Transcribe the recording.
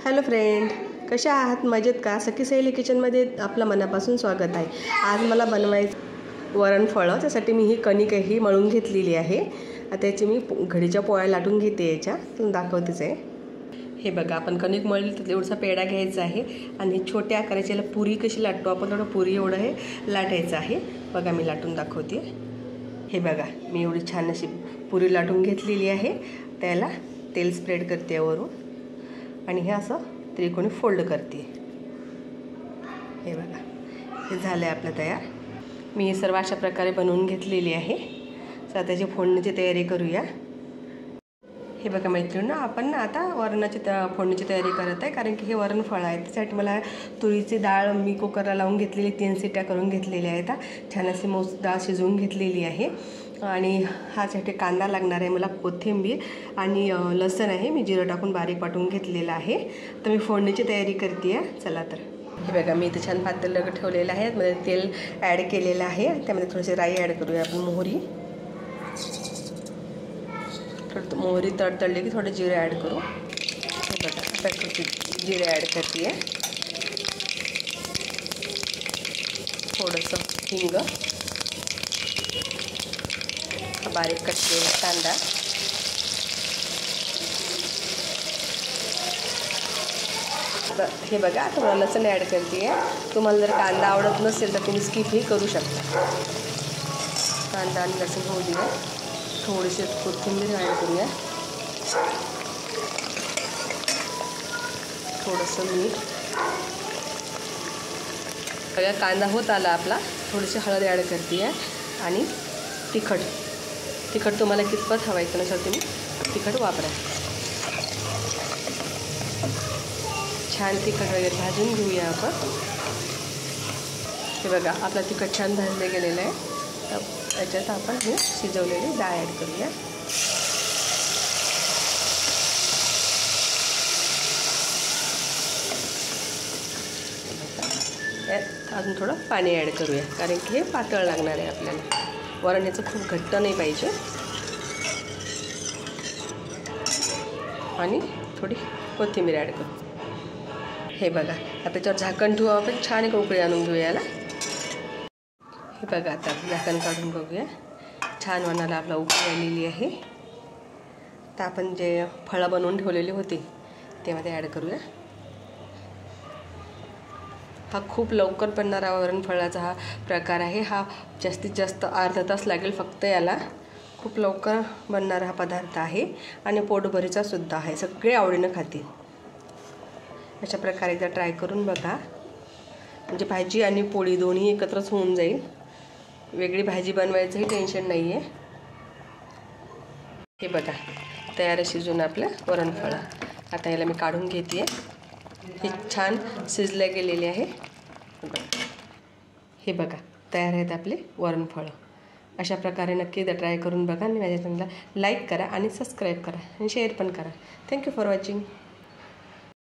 Hello friend, कशा आहात? मजेत का? सखी सहेली किचनमध्ये आपलं मनापासून स्वागत आहे. आज मला बनवायचं वरणफळं. त्यासाठी मी ही कणिक ही मळून घेतलेली आहे. त्याची मी घडीच्या पोळ्या लाटून घेते. याच्या दाखवतेच आहे. हे बघा, आपण कणिक मळली तर एवढसा पेढा घ्यायचा आहे आणि छोट्या आकाराची याला पुरी कशी लाटतो आपण थोडं पुरी एवढं हे लाटायचं आहे. बघा, मी लाटून दाखवते. हे बघा, मी एवढी छान अशी पुरी लाटून घेतलेली आहे. त्याला तेल स्प्रेड करते वरून आणि हे असं त्रिकोणी फोल्ड करते. हे बघा, हे झालं आहे आपलं तयार. मी हे सर्व अशा प्रकारे बनवून घेतलेली आहे. तर त्याची फोडणीची तयारी करूया. हे बघा मैत्रिणींनो, आपण ना आता वरणाची फोडणीची तयारी करत आहे, कारण की हे वरणफळ आहे. त्यासाठी मला तुरीची डाळ मी कुकरला लावून घेतलेली, 3 शिट्ट्या करून घेतलेल्या आहेत. छान अशी मस्त डाळ शिजवून घेतलेली आहे. आणि ह्यासाठी कांदा लागणार आहे मला, कोथिंबीर आणि लसूण आहे. मी जिरं टाकून बारीक वाटून घेतलेलं आहे. तर मी फोडणीची तयारी करते आहे. चला तर. हे बघा, मी इथं छान पातेलं ठेवलेलं आहे. मध्ये तेल ॲड केलेलं आहे. त्यामध्ये थोडीशी राई ॲड करूया आपण, मोहरी. थोडं मोहरी तडतडली की थोडं जिरे ॲड करू. हे बघा, आता जिरे ॲड करते आहे. थोडंसं हिंग, बारीक कटलेला कांदा, हे बघा. आता मला लसूण ॲड करते आहे. तुम्हाला जर कांदा आवडत नसेल तर तुम्ही स्किपही करू शकता. कांदा आणि लसूण होऊ द्या. थोडीशी कोथिंबीर ॲड करूया. थोडंसं मीठ. बघा, कांदा होत आला आपला. थोडीशी हळद ॲड करते आहे आणि तिखट तुम्हाला कितपत हवायचं नसेल तुम्ही तिखट वापरा. छान तिखट वगैरे भाजून घेऊया आपण. हे बघा, आपला तिखट छान भाजले गेलेलं आहे. तर त्याच्यात आपण हे शिजवलेली डाळ ॲड करूया. यात अजून थोडं पाणी ॲड करूया, कारण की हे पातळ लागणार आहे आपल्याला. वरण याचं खूप घट्ट नाही पाहिजे. आणि थोडी कोथिंबीर ॲड करू. हे बघा, आता त्याच्यावर झाकण ठेवू आपण. छान एक उकळी आणून घेऊया याला. हे बघा, आता झाकण काढून बघूया. छान वरणाला आपला उकळी आलेली आहे. तर आपण जे फळं बनवून ठेवलेली होती त्यामध्ये ॲड करूया. हा खूप लवकर बनणारा वरणफळाचा हा प्रकार आहे. हा जास्तीत जास्त अर्धा तास लागेल फक्त याला. खूप लवकर बनणारा हा पदार्थ आहे आणि पोटभरीचा सुद्धा आहे. सगळे आवडीनं खातील. अशा प्रकारे एकदा ट्राय करून बघा. म्हणजे भाजी आणि पोळी दोन्ही एकत्रच होऊन जाईल. वेगळी भाजी बनवायचंही टेन्शन नाही आहे. हे बघा, तयार शिजून आपलं वरणफळं. आता याला मी काढून घेते आहे. हे छान शिजले गेलेले आहे. हे बघा, तयार आहेत आपले वरणफळं. अशा प्रकारे नक्की एकदा ट्राय करून बघा आणि माझ्या चॅनलला लाईक करा आणि सबस्क्राईब करा आणि शेअर पण करा. Thank you for watching.